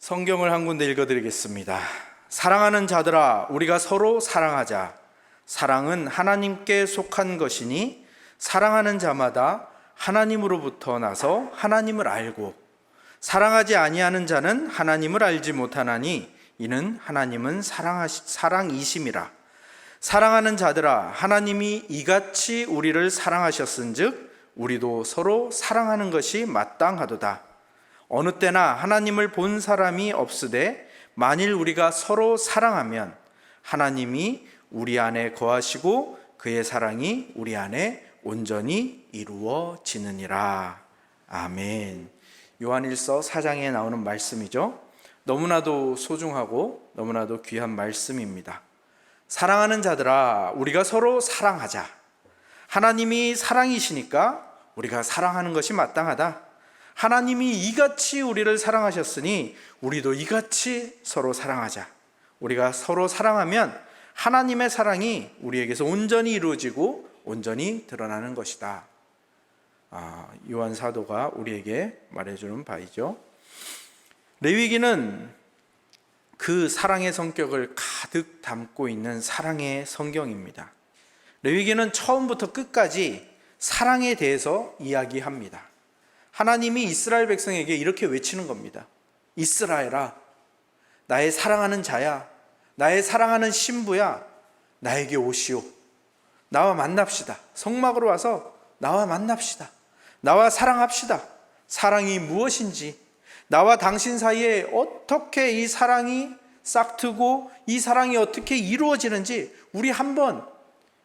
성경을 한 군데 읽어드리겠습니다. 사랑하는 자들아, 우리가 서로 사랑하자. 사랑은 하나님께 속한 것이니 사랑하는 자마다 하나님으로부터 나서 하나님을 알고, 사랑하지 아니하는 자는 하나님을 알지 못하나니 이는 하나님은 사랑이심이라. 사랑하는 자들아, 하나님이 이같이 우리를 사랑하셨은즉 우리도 서로 사랑하는 것이 마땅하도다. 어느 때나 하나님을 본 사람이 없으되 만일 우리가 서로 사랑하면 하나님이 우리 안에 거하시고 그의 사랑이 우리 안에 온전히 이루어지느니라. 아멘. 요한일서 4장에 나오는 말씀이죠. 너무나도 소중하고 너무나도 귀한 말씀입니다. 사랑하는 자들아, 우리가 서로 사랑하자. 하나님이 사랑이시니까 우리가 사랑하는 것이 마땅하다. 하나님이 이같이 우리를 사랑하셨으니 우리도 이같이 서로 사랑하자. 우리가 서로 사랑하면 하나님의 사랑이 우리에게서 온전히 이루어지고 온전히 드러나는 것이다. 요한 사도가 우리에게 말해주는 바이죠. 레위기는 그 사랑의 성격을 가득 담고 있는 사랑의 성경입니다. 레위기는 처음부터 끝까지 사랑에 대해서 이야기합니다. 하나님이 이스라엘 백성에게 이렇게 외치는 겁니다. 이스라엘아, 나의 사랑하는 자야, 나의 사랑하는 신부야, 나에게 오시오. 나와 만납시다. 성막으로 와서 나와 만납시다. 나와 사랑합시다. 사랑이 무엇인지, 나와 당신 사이에 어떻게 이 사랑이 싹트고 이 사랑이 어떻게 이루어지는지 우리 한번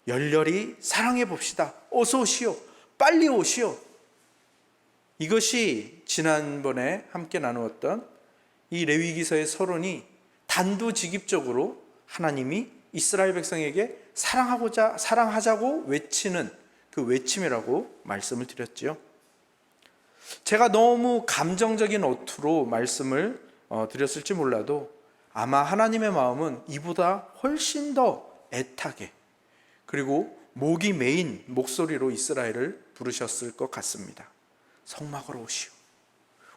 열렬히 사랑해 봅시다. 어서 오시오. 빨리 오시오. 이것이 지난번에 함께 나누었던 이 레위기서의 서론이 단도직입적으로 하나님이 이스라엘 백성에게 사랑하자고 외치는 그 외침이라고 말씀을 드렸지요. 제가 너무 감정적인 어투로 말씀을 드렸을지 몰라도 아마 하나님의 마음은 이보다 훨씬 더 애타게, 그리고 목이 메인 목소리로 이스라엘을 부르셨을 것 같습니다. 성막으로 오시오.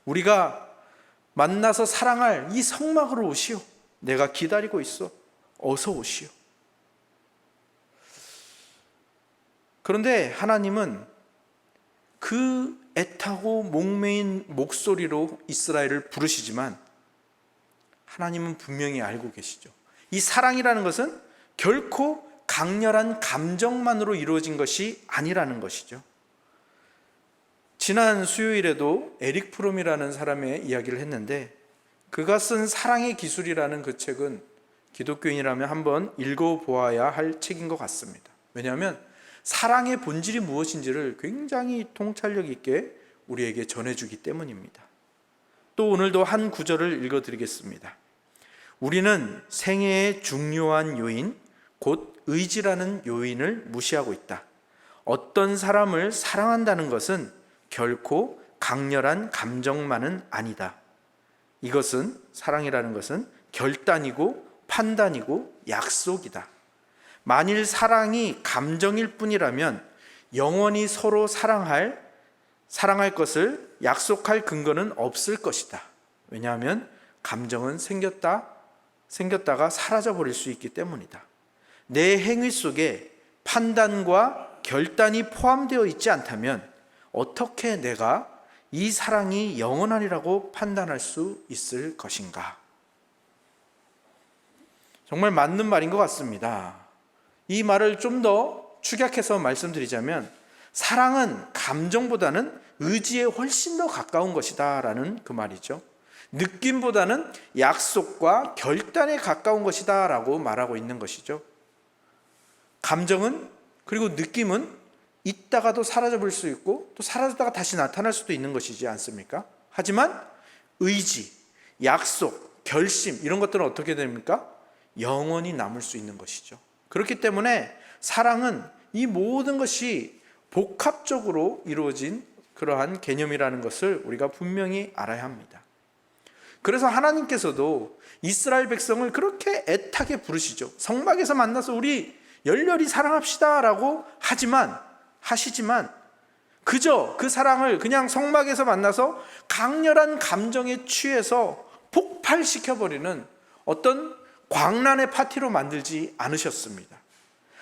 우리가 만나서 사랑할 이 성막으로 오시오. 내가 기다리고 있어. 어서 오시오. 그런데 하나님은 그 애타고 목매인 목소리로 이스라엘을 부르시지만 하나님은 분명히 알고 계시죠. 이 사랑이라는 것은 결코 강렬한 감정만으로 이루어진 것이 아니라는 것이죠. 지난 수요일에도 에릭 프롬이라는 사람의 이야기를 했는데, 그가 쓴 사랑의 기술이라는 그 책은 기독교인이라면 한번 읽어보아야 할 책인 것 같습니다. 왜냐하면 사랑의 본질이 무엇인지를 굉장히 통찰력 있게 우리에게 전해주기 때문입니다. 또 오늘도 한 구절을 읽어드리겠습니다. 우리는 생애의 중요한 요인, 곧 의지라는 요인을 무시하고 있다. 어떤 사람을 사랑한다는 것은 결코 강렬한 감정만은 아니다. 이것은, 사랑이라는 것은 결단이고 판단이고 약속이다. 만일 사랑이 감정일 뿐이라면 영원히 서로 사랑할 것을 약속할 근거는 없을 것이다. 왜냐하면 감정은 생겼다가 사라져버릴 수 있기 때문이다. 내 행위 속에 판단과 결단이 포함되어 있지 않다면 어떻게 내가 이 사랑이 영원하리라고 판단할 수 있을 것인가? 정말 맞는 말인 것 같습니다. 이 말을 좀 더 축약해서 말씀드리자면 사랑은 감정보다는 의지에 훨씬 더 가까운 것이다 라는 그 말이죠. 느낌보다는 약속과 결단에 가까운 것이다 라고 말하고 있는 것이죠. 감정은, 그리고 느낌은 있다가도 사라져버릴 수 있고 또 사라졌다가 다시 나타날 수도 있는 것이지 않습니까? 하지만 의지, 약속, 결심 이런 것들은 어떻게 됩니까? 영원히 남을 수 있는 것이죠. 그렇기 때문에 사랑은 이 모든 것이 복합적으로 이루어진 그러한 개념이라는 것을 우리가 분명히 알아야 합니다. 그래서 하나님께서도 이스라엘 백성을 그렇게 애타게 부르시죠. 성막에서 만나서 우리 열렬히 사랑합시다 라고 하시지만 그저 그 사랑을 그냥 성막에서 만나서 강렬한 감정에 취해서 폭발시켜버리는 어떤 광란의 파티로 만들지 않으셨습니다.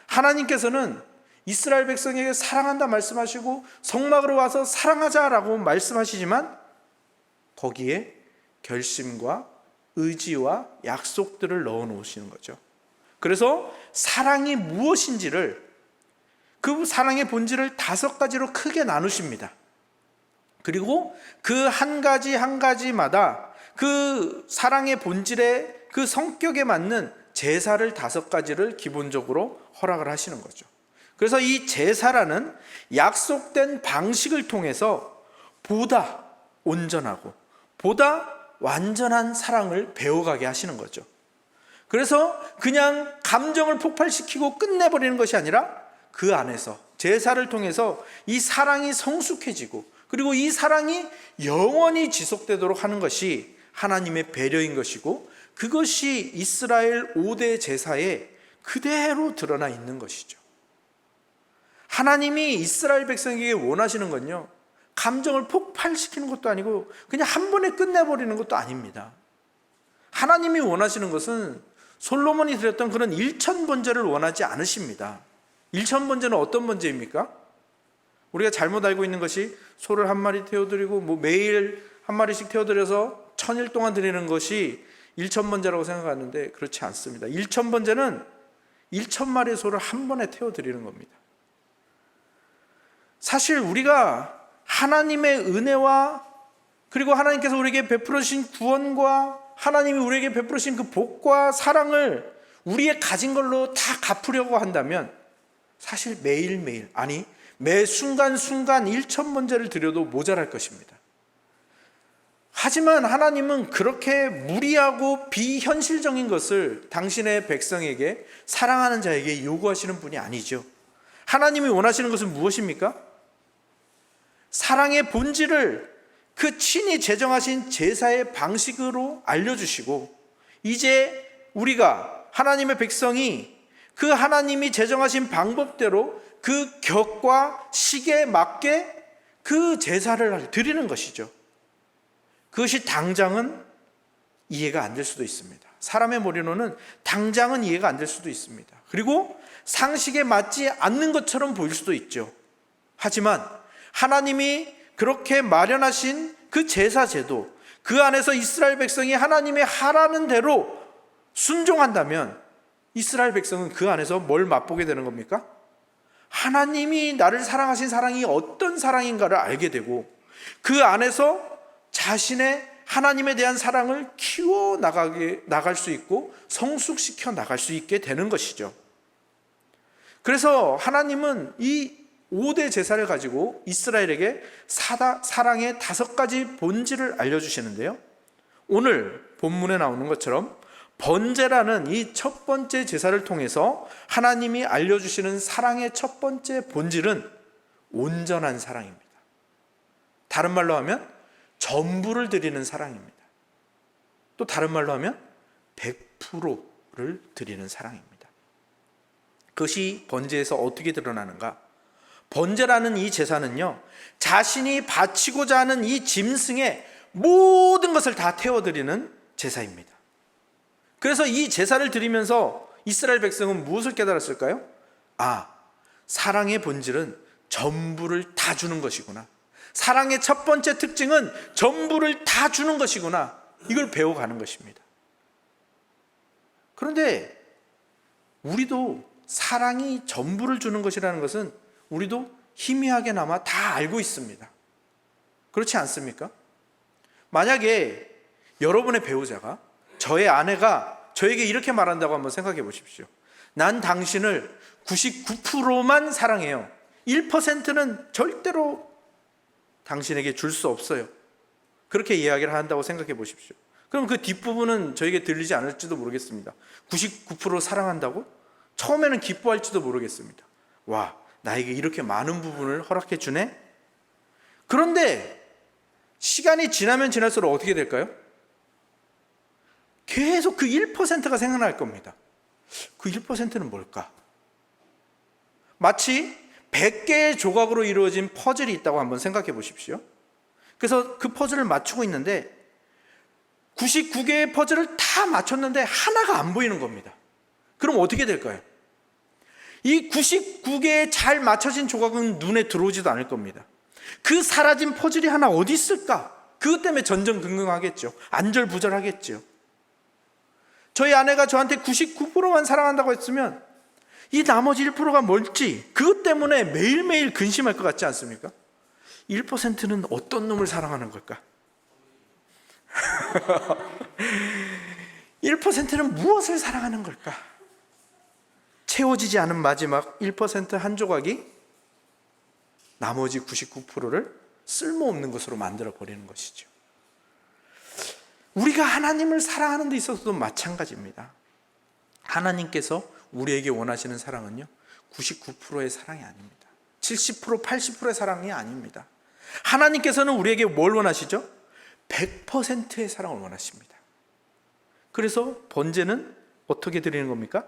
하나님께서는 이스라엘 백성에게 사랑한다 말씀하시고 성막으로 와서 사랑하자라고 말씀하시지만 거기에 결심과 의지와 약속들을 넣어 놓으시는 거죠. 그래서 사랑이 무엇인지를, 그 사랑의 본질을 5가지로 크게 나누십니다. 그리고 그 한 가지 한 가지마다 그 사랑의 본질의 그 성격에 맞는 제사를 5가지를 기본적으로 허락을 하시는 거죠. 그래서 이 제사라는 약속된 방식을 통해서 보다 온전하고 보다 완전한 사랑을 배워가게 하시는 거죠. 그래서 그냥 감정을 폭발시키고 끝내버리는 것이 아니라 그 안에서 제사를 통해서 이 사랑이 성숙해지고 그리고 이 사랑이 영원히 지속되도록 하는 것이 하나님의 배려인 것이고, 그것이 이스라엘 5대 제사에 그대로 드러나 있는 것이죠. 하나님이 이스라엘 백성에게 원하시는 건요, 감정을 폭발시키는 것도 아니고 그냥 한 번에 끝내버리는 것도 아닙니다. 하나님이 원하시는 것은 솔로몬이 드렸던 그런 1000번제를 원하지 않으십니다. 1000번제는 어떤 번제입니까? 우리가 잘못 알고 있는 것이 소를 한 마리 태워드리고 매일 한 마리씩 태워드려서 1000일 동안 드리는 것이 1000번제라고 생각하는데 그렇지 않습니다. 1000번제는 1000마리의 소를 한 번에 태워드리는 겁니다. 사실 우리가 하나님의 은혜와 그리고 하나님께서 우리에게 베풀어 주신 구원과 하나님이 우리에게 베풀어 주신 그 복과 사랑을 우리의 가진 걸로 다 갚으려고 한다면 사실 매일매일, 아니 매 순간순간 1000번제를 드려도 모자랄 것입니다. 하지만 하나님은 그렇게 무리하고 비현실적인 것을 당신의 백성에게, 사랑하는 자에게 요구하시는 분이 아니죠. 하나님이 원하시는 것은 무엇입니까? 사랑의 본질을 그 친히 제정하신 제사의 방식으로 알려주시고, 이제 우리가 하나님의 백성이 그 하나님이 제정하신 방법대로 그 격과 시기에 맞게 그 제사를 드리는 것이죠. 그것이 당장은 이해가 안 될 수도 있습니다. 사람의 머리로는 당장은 이해가 안 될 수도 있습니다. 그리고 상식에 맞지 않는 것처럼 보일 수도 있죠. 하지만 하나님이 그렇게 마련하신 그 제사 제도, 그 안에서 이스라엘 백성이 하나님의 하라는 대로 순종한다면 이스라엘 백성은 그 안에서 뭘 맛보게 되는 겁니까? 하나님이 나를 사랑하신 사랑이 어떤 사랑인가를 알게 되고, 그 안에서 자신의 하나님에 대한 사랑을 키워 나갈 수 있고 성숙시켜 나갈 수 있게 되는 것이죠. 그래서 하나님은 이 5대 제사를 가지고 이스라엘에게 사랑의 5가지 본질을 알려주시는데요, 오늘 본문에 나오는 것처럼 번제라는 이 첫 번째 제사를 통해서 하나님이 알려주시는 사랑의 첫 번째 본질은 온전한 사랑입니다. 다른 말로 하면 전부를 드리는 사랑입니다. 또 다른 말로 하면 100%를 드리는 사랑입니다. 그것이 번제에서 어떻게 드러나는가? 번제라는 이 제사는요, 자신이 바치고자 하는 이 짐승의 모든 것을 다 태워드리는 제사입니다. 그래서 이 제사를 드리면서 이스라엘 백성은 무엇을 깨달았을까요? 사랑의 본질은 전부를 다 주는 것이구나. 사랑의 첫 번째 특징은 전부를 다 주는 것이구나. 이걸 배워가는 것입니다. 그런데 우리도 사랑이 전부를 주는 것이라는 것은 우리도 희미하게나마 다 알고 있습니다. 그렇지 않습니까? 만약에 여러분의 배우자가, 저의 아내가 저에게 이렇게 말한다고 한번 생각해 보십시오. 난 당신을 99%만 사랑해요. 1%는 절대로 당신에게 줄 수 없어요. 그렇게 이야기를 한다고 생각해 보십시오. 그럼 그 뒷부분은 저에게 들리지 않을지도 모르겠습니다. 99% 사랑한다고? 처음에는 기뻐할지도 모르겠습니다. 와, 나에게 이렇게 많은 부분을 허락해 주네? 그런데 시간이 지나면 지날수록 어떻게 될까요? 계속 그 1%가 생각날 겁니다. 그 1%는 뭘까? 마치 100개의 조각으로 이루어진 퍼즐이 있다고 한번 생각해 보십시오. 그래서 그 퍼즐을 맞추고 있는데 99개의 퍼즐을 다 맞췄는데 하나가 안 보이는 겁니다. 그럼 어떻게 될까요? 이 99개의 잘 맞춰진 조각은 눈에 들어오지도 않을 겁니다. 그 사라진 퍼즐이 하나 어디 있을까? 그것 때문에 전전긍긍하겠죠. 안절부절하겠죠. 저희 아내가 저한테 99%만 사랑한다고 했으면 이 나머지 1%가 뭘지 그것 때문에 매일매일 근심할 것 같지 않습니까? 1%는 어떤 놈을 사랑하는 걸까? 1%는 무엇을 사랑하는 걸까? 채워지지 않은 마지막 1% 한 조각이 나머지 99%를 쓸모없는 것으로 만들어 버리는 것이죠. 우리가 하나님을 사랑하는 데 있어서도 마찬가지입니다. 하나님께서 우리에게 원하시는 사랑은요 99%의 사랑이 아닙니다. 70%, 80%의 사랑이 아닙니다. 하나님께서는 우리에게 뭘 원하시죠? 100%의 사랑을 원하십니다. 그래서 번제는 어떻게 드리는 겁니까?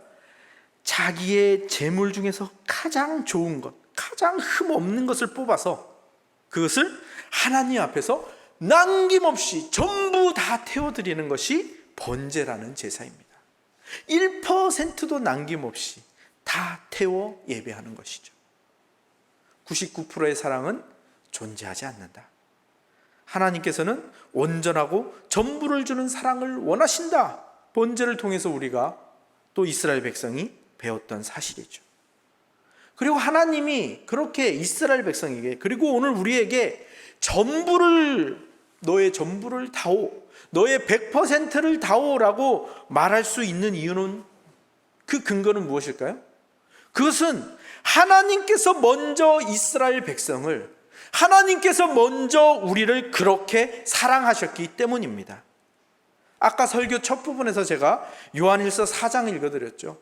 자기의 재물 중에서 가장 좋은 것, 가장 흠없는 것을 뽑아서 그것을 하나님 앞에서 남김없이 전부 다 태워드리는 것이 번제라는 제사입니다. 1%도 남김없이 다 태워 예배하는 것이죠. 99%의 사랑은 존재하지 않는다. 하나님께서는 온전하고 전부를 주는 사랑을 원하신다. 번제를 통해서 우리가 또 이스라엘 백성이 배웠던 사실이죠. 그리고 하나님이 그렇게 이스라엘 백성에게 그리고 오늘 우리에게 너의 전부를 다오, 너의 100%를 다오라고 말할 수 있는 이유는 그 근거는 무엇일까요? 그것은 하나님께서 먼저 이스라엘 백성을 하나님께서 먼저 우리를 그렇게 사랑하셨기 때문입니다. 아까 설교 첫 부분에서 제가 요한일서 4장 읽어드렸죠.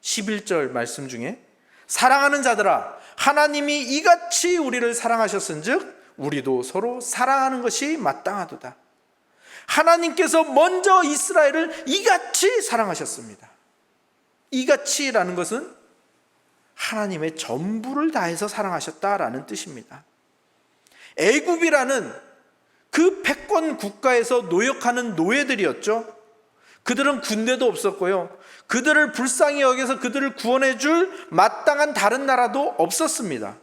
11절 말씀 중에 사랑하는 자들아 하나님이 이같이 우리를 사랑하셨은즉 우리도 서로 사랑하는 것이 마땅하도다. 하나님께서 먼저 이스라엘을 이같이 사랑하셨습니다. 이같이라는 것은 하나님의 전부를 다해서 사랑하셨다라는 뜻입니다. 애굽이라는 그 패권 국가에서 노역하는 노예들이었죠. 그들은 군대도 없었고요. 그들을 불쌍히 여겨서 그들을 구원해 줄 마땅한 다른 나라도 없었습니다.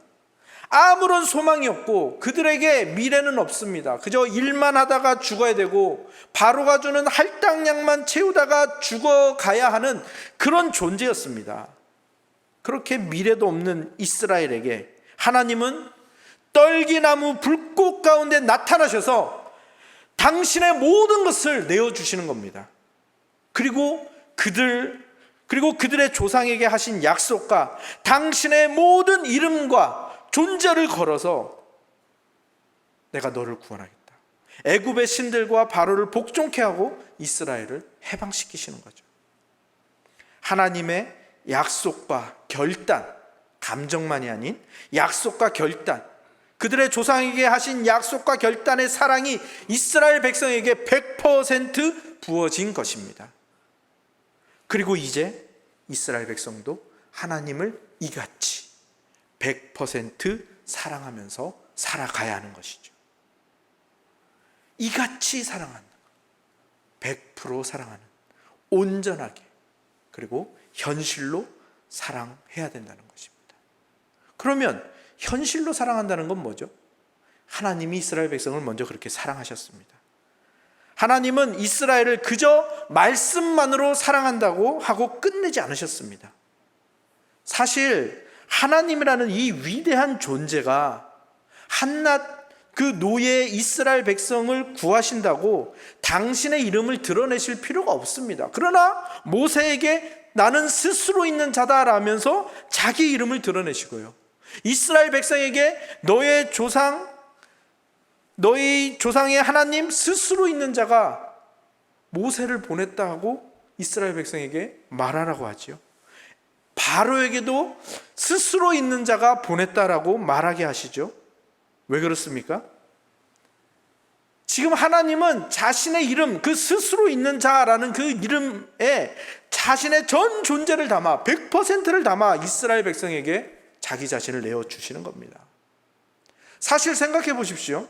아무런 소망이 없고 그들에게 미래는 없습니다. 그저 일만 하다가 죽어야 되고 바로가 주는 할당량만 채우다가 죽어가야 하는 그런 존재였습니다. 그렇게 미래도 없는 이스라엘에게 하나님은 떨기나무 불꽃 가운데 나타나셔서 당신의 모든 것을 내어주시는 겁니다. 그리고 그들의 조상에게 하신 약속과 당신의 모든 이름과 존재를 걸어서 내가 너를 구원하겠다. 애굽의 신들과 바로를 복종케 하고 이스라엘을 해방시키시는 거죠. 하나님의 약속과 결단, 감정만이 아닌 약속과 결단, 그들의 조상에게 하신 약속과 결단의 사랑이 이스라엘 백성에게 100% 부어진 것입니다. 그리고 이제 이스라엘 백성도 하나님을 이같이 100% 사랑하면서 살아가야 하는 것이죠. 이같이 사랑하는, 100% 사랑하는, 온전하게 그리고 현실로 사랑해야 된다는 것입니다. 그러면 현실로 사랑한다는 건 뭐죠? 하나님이 이스라엘 백성을 먼저 그렇게 사랑하셨습니다. 하나님은 이스라엘을 그저 말씀만으로 사랑한다고 하고 끝내지 않으셨습니다. 사실 하나님이라는 이 위대한 존재가 한낱 그 노예 이스라엘 백성을 구하신다고 당신의 이름을 드러내실 필요가 없습니다. 그러나 모세에게 나는 스스로 있는 자다라면서 자기 이름을 드러내시고요. 이스라엘 백성에게 너희 조상의 하나님 스스로 있는 자가 모세를 보냈다 하고 이스라엘 백성에게 말하라고 하지요. 바로에게도 스스로 있는 자가 보냈다라고 말하게 하시죠. 왜 그렇습니까? 지금 하나님은 자신의 이름, 그 스스로 있는 자라는 그 이름에 자신의 전 존재를 담아 100%를 담아 이스라엘 백성에게 자기 자신을 내어주시는 겁니다. 사실 생각해 보십시오.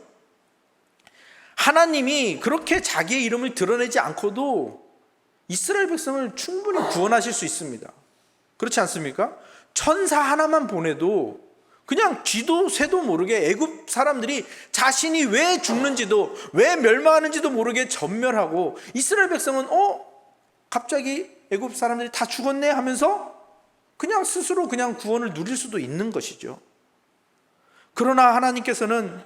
하나님이 그렇게 자기의 이름을 드러내지 않고도 이스라엘 백성을 충분히 구원하실 수 있습니다. 그렇지 않습니까? 천사 하나만 보내도 그냥 쥐도 새도 모르게 애굽 사람들이 자신이 왜 죽는지도 왜 멸망하는지도 모르게 전멸하고, 이스라엘 백성은 갑자기 애굽 사람들이 다 죽었네 하면서 그냥 스스로 그냥 구원을 누릴 수도 있는 것이죠. 그러나 하나님께서는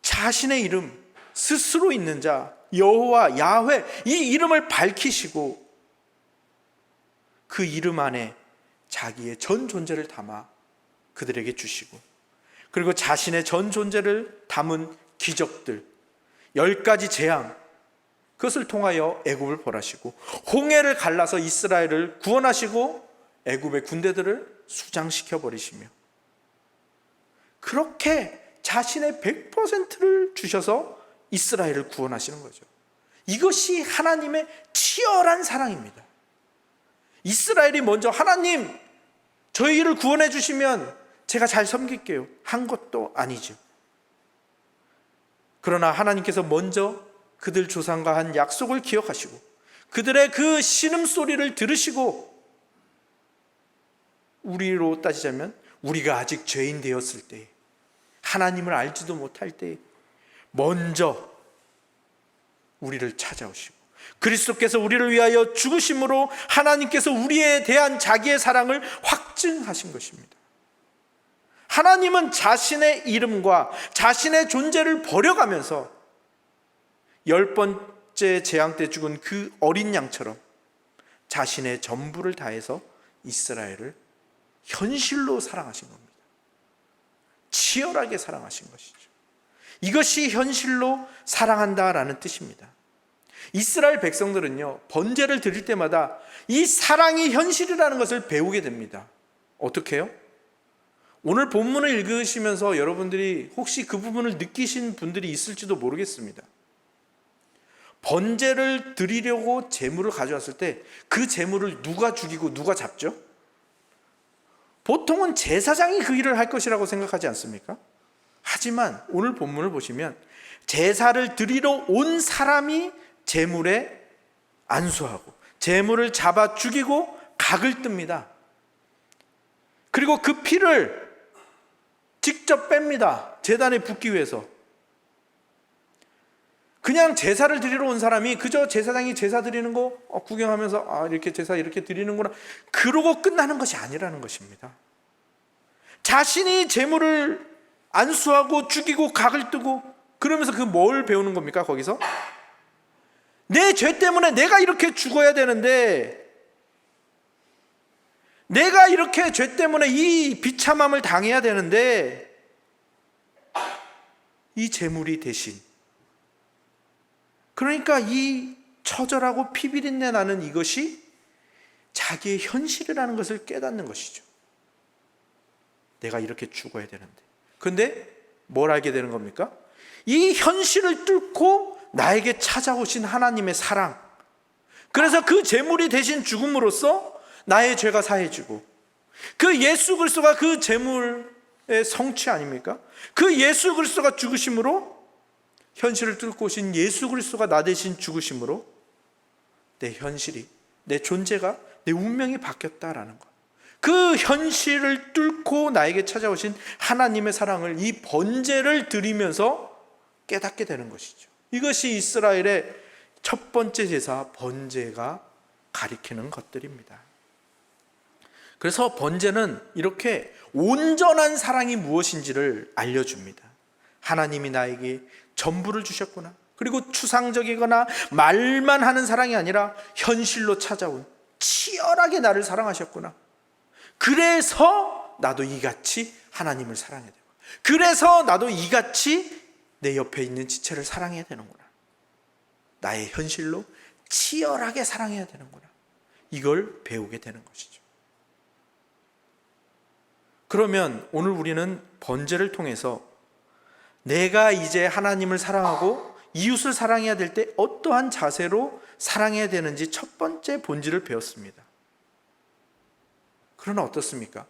자신의 이름, 스스로 있는 자 여호와 야훼, 이 이름을 밝히시고 그 이름 안에 자기의 전 존재를 담아 그들에게 주시고, 그리고 자신의 전 존재를 담은 기적들 10가지 재앙, 그것을 통하여 애굽을 벌하시고 홍해를 갈라서 이스라엘을 구원하시고 애굽의 군대들을 수장시켜 버리시며, 그렇게 자신의 100%를 주셔서 이스라엘을 구원하시는 거죠. 이것이 하나님의 치열한 사랑입니다. 이스라엘이 먼저 하나님 저희를 구원해 주시면 제가 잘 섬길게요 한 것도 아니죠. 그러나 하나님께서 먼저 그들 조상과 한 약속을 기억하시고 그들의 그 신음소리를 들으시고, 우리로 따지자면 우리가 아직 죄인 되었을 때, 하나님을 알지도 못할 때 먼저 우리를 찾아오시고 그리스도께서 우리를 위하여 죽으심으로 하나님께서 우리에 대한 자기의 사랑을 확증하신 것입니다. 하나님은 자신의 이름과 자신의 존재를 버려가면서 10번째 재앙 때 죽은 그 어린 양처럼 자신의 전부를 다해서 이스라엘을 현실로 사랑하신 겁니다. 치열하게 사랑하신 것이죠. 이것이 현실로 사랑한다라는 뜻입니다. 이스라엘 백성들은요, 번제를 드릴 때마다 이 사랑이 현실이라는 것을 배우게 됩니다. 어떻게 해요? 오늘 본문을 읽으시면서 여러분들이 혹시 그 부분을 느끼신 분들이 있을지도 모르겠습니다. 번제를 드리려고 제물을 가져왔을 때 그 제물을 누가 죽이고 누가 잡죠? 보통은 제사장이 그 일을 할 것이라고 생각하지 않습니까? 하지만 오늘 본문을 보시면 제사를 드리러 온 사람이 제물에 안수하고 제물을 잡아 죽이고 각을 뜹니다. 그리고 그 피를 직접 뺍니다. 제단에 붓기 위해서. 그냥 제사를 드리러 온 사람이 그저 제사장이 제사 드리는 거 구경하면서 이렇게 제사 이렇게 드리는구나 그러고 끝나는 것이 아니라는 것입니다. 자신이 제물을 안수하고 죽이고 각을 뜨고 그러면서 그 뭘 배우는 겁니까? 거기서 내 죄 때문에 내가 이렇게 죽어야 되는데, 내가 이렇게 죄 때문에 이 비참함을 당해야 되는데 이 제물이 대신, 그러니까 이 처절하고 피비린내 나는 이것이 자기의 현실이라는 것을 깨닫는 것이죠. 내가 이렇게 죽어야 되는데. 그런데 뭘 알게 되는 겁니까? 이 현실을 뚫고 나에게 찾아오신 하나님의 사랑, 그래서 그 제물이 대신 죽음으로써 나의 죄가 사해지고, 그 예수 그리스도가 그 제물의 성취 아닙니까? 그 예수 그리스도가 죽으심으로, 현실을 뚫고 오신 예수 그리스도가 나 대신 죽으심으로 내 현실이, 내 존재가, 내 운명이 바뀌었다라는 것. 그 현실을 뚫고 나에게 찾아오신 하나님의 사랑을 이 번제를 드리면서 깨닫게 되는 것이죠. 이것이 이스라엘의 첫 번째 제사 번제가 가리키는 것들입니다. 그래서 번제는 이렇게 온전한 사랑이 무엇인지를 알려줍니다. 하나님이 나에게 전부를 주셨구나. 그리고 추상적이거나 말만 하는 사랑이 아니라 현실로 찾아온 치열하게 나를 사랑하셨구나. 그래서 나도 이같이 하나님을 사랑해야 되고, 그래서 나도 이같이 내 옆에 있는 지체를 사랑해야 되는구나. 나의 현실로 치열하게 사랑해야 되는구나. 이걸 배우게 되는 것이죠. 그러면 오늘 우리는 번제를 통해서 내가 이제 하나님을 사랑하고 이웃을 사랑해야 될 때 어떠한 자세로 사랑해야 되는지 첫 번째 본질을 배웠습니다. 그러나 어떻습니까?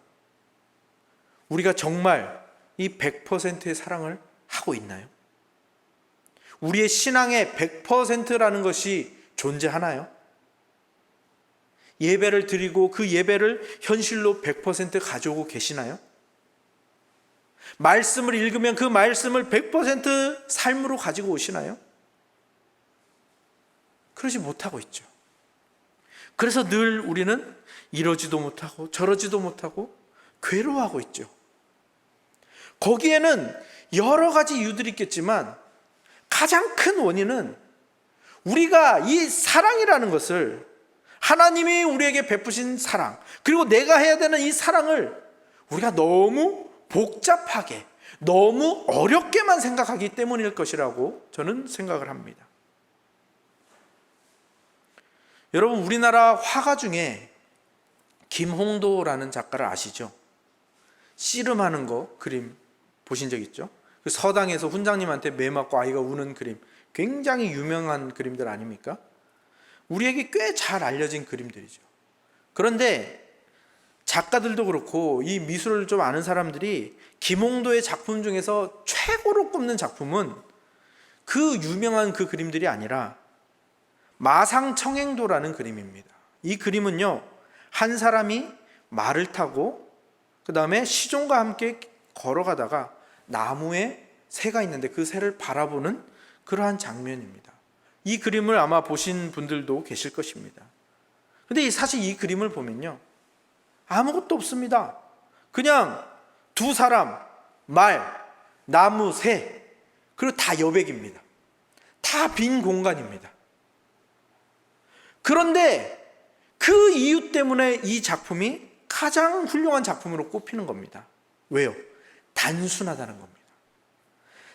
우리가 정말 이 100%의 사랑을 하고 있나요? 우리의 신앙의 100%라는 것이 존재하나요? 예배를 드리고 그 예배를 현실로 100% 가져오고 계시나요? 말씀을 읽으면 그 말씀을 100% 삶으로 가지고 오시나요? 그러지 못하고 있죠. 그래서 늘 우리는 이러지도 못하고 저러지도 못하고 괴로워하고 있죠. 거기에는 여러 가지 이유들이 있겠지만 가장 큰 원인은 우리가 이 사랑이라는 것을, 하나님이 우리에게 베푸신 사랑, 그리고 내가 해야 되는 이 사랑을 우리가 너무 복잡하게, 너무 어렵게만 생각하기 때문일 것이라고 저는 생각을 합니다. 여러분, 우리나라 화가 중에 김홍도라는 작가를 아시죠? 씨름하는 거 그림 보신 적 있죠? 그 서당에서 훈장님한테 매 맞고 아이가 우는 그림, 굉장히 유명한 그림들 아닙니까? 우리에게 꽤 잘 알려진 그림들이죠. 그런데 작가들도 그렇고 이 미술을 좀 아는 사람들이 김홍도의 작품 중에서 최고로 꼽는 작품은 그 유명한 그 그림들이 아니라 마상청행도라는 그림입니다. 이 그림은요, 한 사람이 말을 타고 그 다음에 시종과 함께 걸어가다가 나무에 새가 있는데 그 새를 바라보는 그러한 장면입니다. 이 그림을 아마 보신 분들도 계실 것입니다. 근데 사실 이 그림을 보면요, 아무것도 없습니다. 그냥 두 사람, 말, 나무, 새, 그리고 다 여백입니다. 다 빈 공간입니다. 그런데 그 이유 때문에 이 작품이 가장 훌륭한 작품으로 꼽히는 겁니다. 왜요? 단순하다는 겁니다.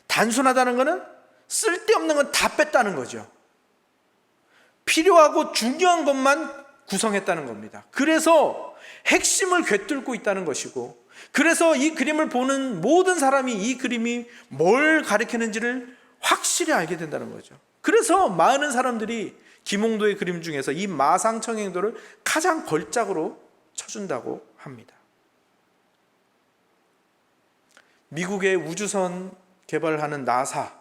단순하다는 것은 쓸데없는 건 다 뺐다는 거죠. 필요하고 중요한 것만 구성했다는 겁니다. 그래서 핵심을 꿰뚫고 있다는 것이고, 그래서 이 그림을 보는 모든 사람이 이 그림이 뭘 가리키는지를 확실히 알게 된다는 거죠. 그래서 많은 사람들이 김홍도의 그림 중에서 이 마상청행도를 가장 걸작으로 쳐준다고 합니다. 미국의 우주선 개발하는 나사,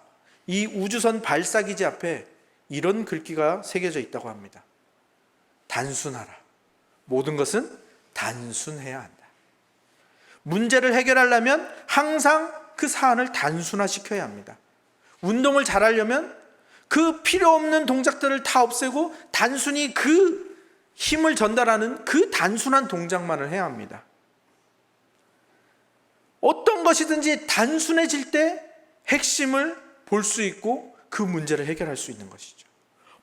이 우주선 발사기지 앞에 이런 글귀가 새겨져 있다고 합니다. 단순하라. 모든 것은 단순해야 한다. 문제를 해결하려면 항상 그 사안을 단순화시켜야 합니다. 운동을 잘하려면 그 필요 없는 동작들을 다 없애고 단순히 그 힘을 전달하는 그 단순한 동작만을 해야 합니다. 어떤 것이든지 단순해질 때 핵심을 볼 수 있고 그 문제를 해결할 수 있는 것이죠.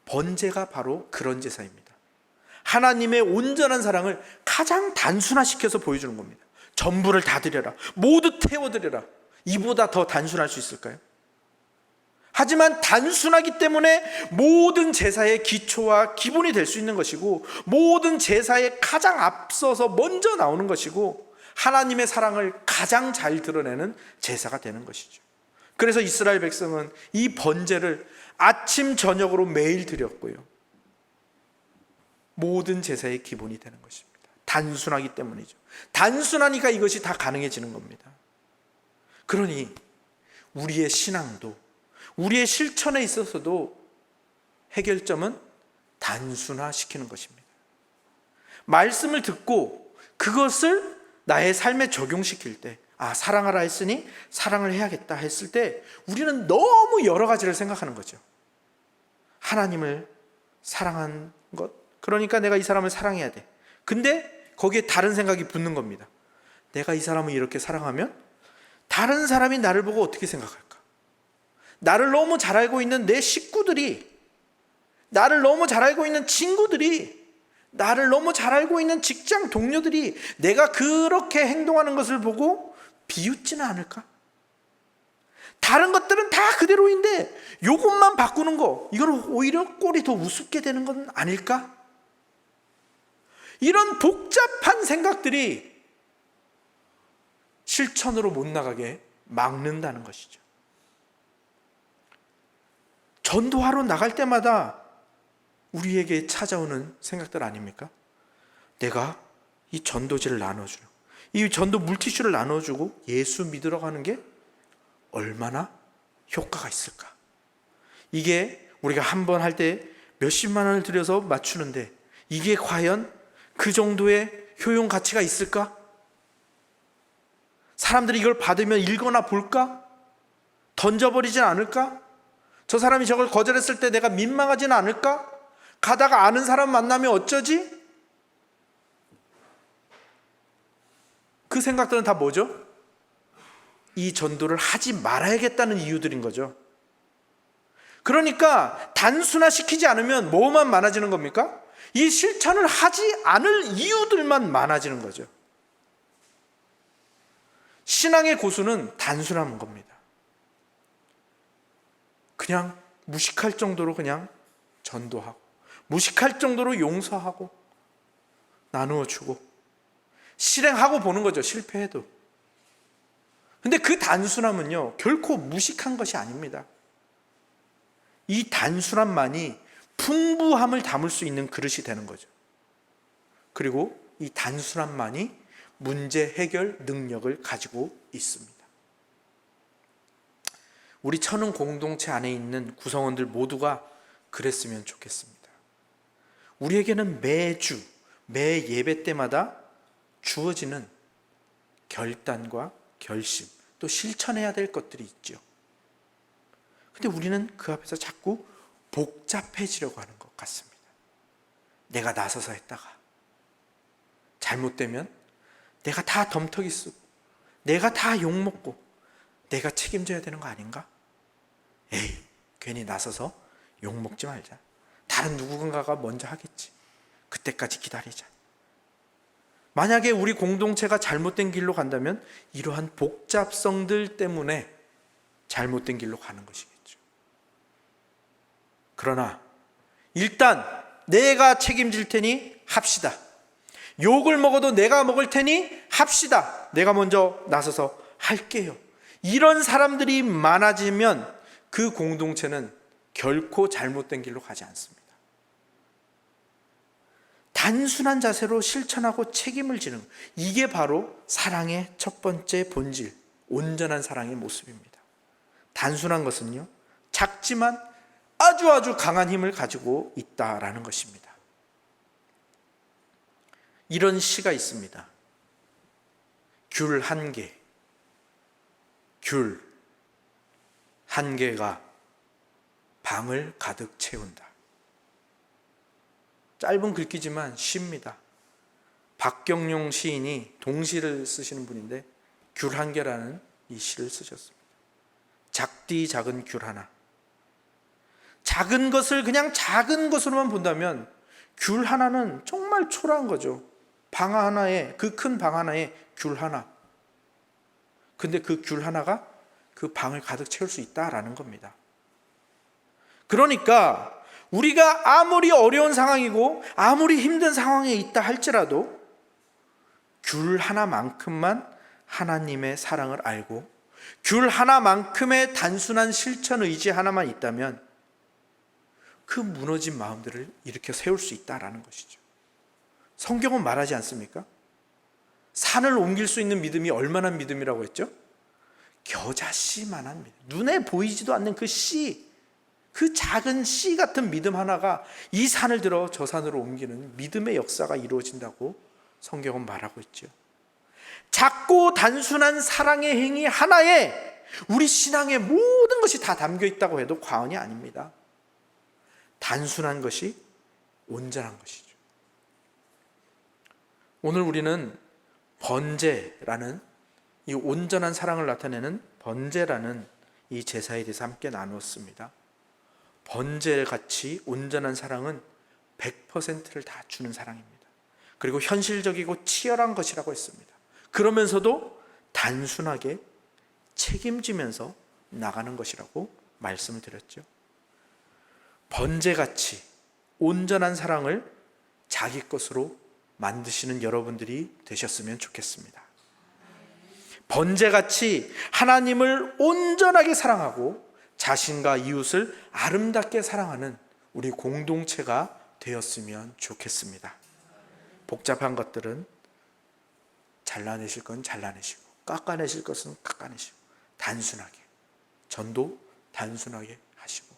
번제가 바로 그런 제사입니다. 하나님의 온전한 사랑을 가장 단순화시켜서 보여주는 겁니다. 전부를 다 드려라, 모두 태워드려라. 이보다 더 단순할 수 있을까요? 하지만 단순하기 때문에 모든 제사의 기초와 기본이 될 수 있는 것이고, 모든 제사에 가장 앞서서 먼저 나오는 것이고, 하나님의 사랑을 가장 잘 드러내는 제사가 되는 것이죠. 그래서 이스라엘 백성은 이 번제를 아침 저녁으로 매일 드렸고요, 모든 제사의 기본이 되는 것입니다. 단순하기 때문이죠. 단순하니까 이것이 다 가능해지는 겁니다. 그러니 우리의 신앙도, 우리의 실천에 있어서도 해결점은 단순화시키는 것입니다. 말씀을 듣고 그것을 나의 삶에 적용시킬 때, 사랑하라 했으니 사랑을 해야겠다 했을 때 우리는 너무 여러 가지를 생각하는 거죠. 하나님을 사랑한 것, 그러니까 내가 이 사람을 사랑해야 돼. 근데 거기에 다른 생각이 붙는 겁니다. 내가 이 사람을 이렇게 사랑하면 다른 사람이 나를 보고 어떻게 생각할까? 나를 너무 잘 알고 있는 내 식구들이, 나를 너무 잘 알고 있는 친구들이, 나를 너무 잘 알고 있는 직장 동료들이 내가 그렇게 행동하는 것을 보고 비웃지는 않을까? 다른 것들은 다 그대로인데 이것만 바꾸는 거, 이건 오히려 꼴이 더 우습게 되는 건 아닐까? 이런 복잡한 생각들이 실천으로 못 나가게 막는다는 것이죠. 전도하러 나갈 때마다 우리에게 찾아오는 생각들 아닙니까? 내가 이 전도지를 나눠주고, 이 전도 물티슈를 나눠주고 예수 믿으러 가는 게 얼마나 효과가 있을까? 이게 우리가 한 번 할 때 몇십만 원을 들여서 맞추는데 이게 과연 그 정도의 효용 가치가 있을까? 사람들이 이걸 받으면 읽거나 볼까? 던져버리진 않을까? 저 사람이 저걸 거절했을 때 내가 민망하진 않을까? 가다가 아는 사람 만나면 어쩌지? 그 생각들은 다 뭐죠? 이 전도를 하지 말아야겠다는 이유들인 거죠. 그러니까 단순화시키지 않으면 뭐만 많아지는 겁니까? 이 실천을 하지 않을 이유들만 많아지는 거죠. 신앙의 고수는 단순한 겁니다. 그냥 무식할 정도로 그냥 전도하고, 무식할 정도로 용서하고, 나누어 주고, 실행하고 보는 거죠. 실패해도. 근데 그 단순함은요, 결코 무식한 것이 아닙니다. 이 단순함만이 풍부함을 담을 수 있는 그릇이 되는 거죠. 그리고 이 단순함만이 문제 해결 능력을 가지고 있습니다. 우리 천은 공동체 안에 있는 구성원들 모두가 그랬으면 좋겠습니다. 우리에게는 매주, 매 예배 때마다 주어지는 결단과 결심, 또 실천해야 될 것들이 있죠. 근데 우리는 그 앞에서 자꾸 복잡해지려고 하는 것 같습니다. 내가 나서서 했다가 잘못되면 내가 다 덤터기 쓰고 내가 다 욕먹고 내가 책임져야 되는 거 아닌가? 에이, 괜히 나서서 욕먹지 말자. 다른 누군가가 먼저 하겠지. 그때까지 기다리자. 만약에 우리 공동체가 잘못된 길로 간다면 이러한 복잡성들 때문에 잘못된 길로 가는 것이겠죠. 그러나 일단 내가 책임질 테니 합시다. 욕을 먹어도 내가 먹을 테니 합시다. 내가 먼저 나서서 할게요. 이런 사람들이 많아지면 그 공동체는 결코 잘못된 길로 가지 않습니다. 단순한 자세로 실천하고 책임을 지는 것, 이게 바로 사랑의 첫 번째 본질, 온전한 사랑의 모습입니다. 단순한 것은요, 작지만 아주 강한 힘을 가지고 있다라는 것입니다. 이런 시가 있습니다. 귤 한 개, 귤 한 개가 방을 가득 채운다. 짧은 글귀지만 시입니다. 박경용 시인이 동시를 쓰시는 분인데 귤 한 개라는 이 시를 쓰셨습니다. 작디 작은 귤 하나. 작은 것을 그냥 작은 것으로만 본다면 귤 하나는 정말 초라한 거죠. 방 하나에, 그 큰 방 하나에 귤 하나. 근데 그 귤 하나가 그 방을 가득 채울 수 있다라는 겁니다. 그러니까 우리가 아무리 어려운 상황이고 아무리 힘든 상황에 있다 할지라도 귤 하나만큼만 하나님의 사랑을 알고 귤 하나만큼의 단순한 실천 의지 하나만 있다면 그 무너진 마음들을 일으켜 세울 수 있다라는 것이죠. 성경은 말하지 않습니까? 산을 옮길 수 있는 믿음이 얼마나 믿음이라고 했죠? 겨자씨만한 믿음. 눈에 보이지도 않는 그 씨, 그 작은 씨 같은 믿음 하나가 이 산을 들어 저 산으로 옮기는 믿음의 역사가 이루어진다고 성경은 말하고 있죠. 작고 단순한 사랑의 행위 하나에 우리 신앙의 모든 것이 다 담겨 있다고 해도 과언이 아닙니다. 단순한 것이 온전한 것이죠. 오늘 우리는 번제라는 이 온전한 사랑을 나타내는 번제라는 이 제사에 대해서 함께 나누었습니다. 번제같이 온전한 사랑은 100%를 다 주는 사랑입니다. 그리고 현실적이고 치열한 것이라고 했습니다. 그러면서도 단순하게 책임지면서 나가는 것이라고 말씀을 드렸죠. 번제같이 온전한 사랑을 자기 것으로 만드시는 여러분들이 되셨으면 좋겠습니다. 번제같이 하나님을 온전하게 사랑하고 자신과 이웃을 아름답게 사랑하는 우리 공동체가 되었으면 좋겠습니다. 복잡한 것들은 잘라내실 건 잘라내시고 깎아내실 것은 깎아내시고 단순하게, 전도 단순하게 하시고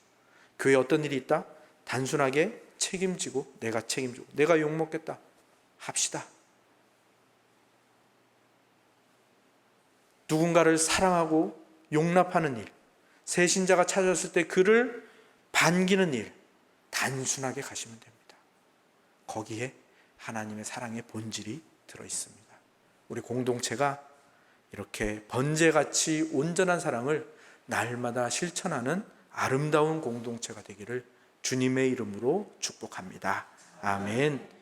교회에 어떤 일이 있다? 단순하게 책임지고 내가 책임지고 내가 욕먹겠다 합시다. 누군가를 사랑하고 용납하는 일, 새신자가 찾아왔을 때 그를 반기는 일, 단순하게 가시면 됩니다. 거기에 하나님의 사랑의 본질이 들어 있습니다. 우리 공동체가 이렇게 번제같이 온전한 사랑을 날마다 실천하는 아름다운 공동체가 되기를 주님의 이름으로 축복합니다. 아멘.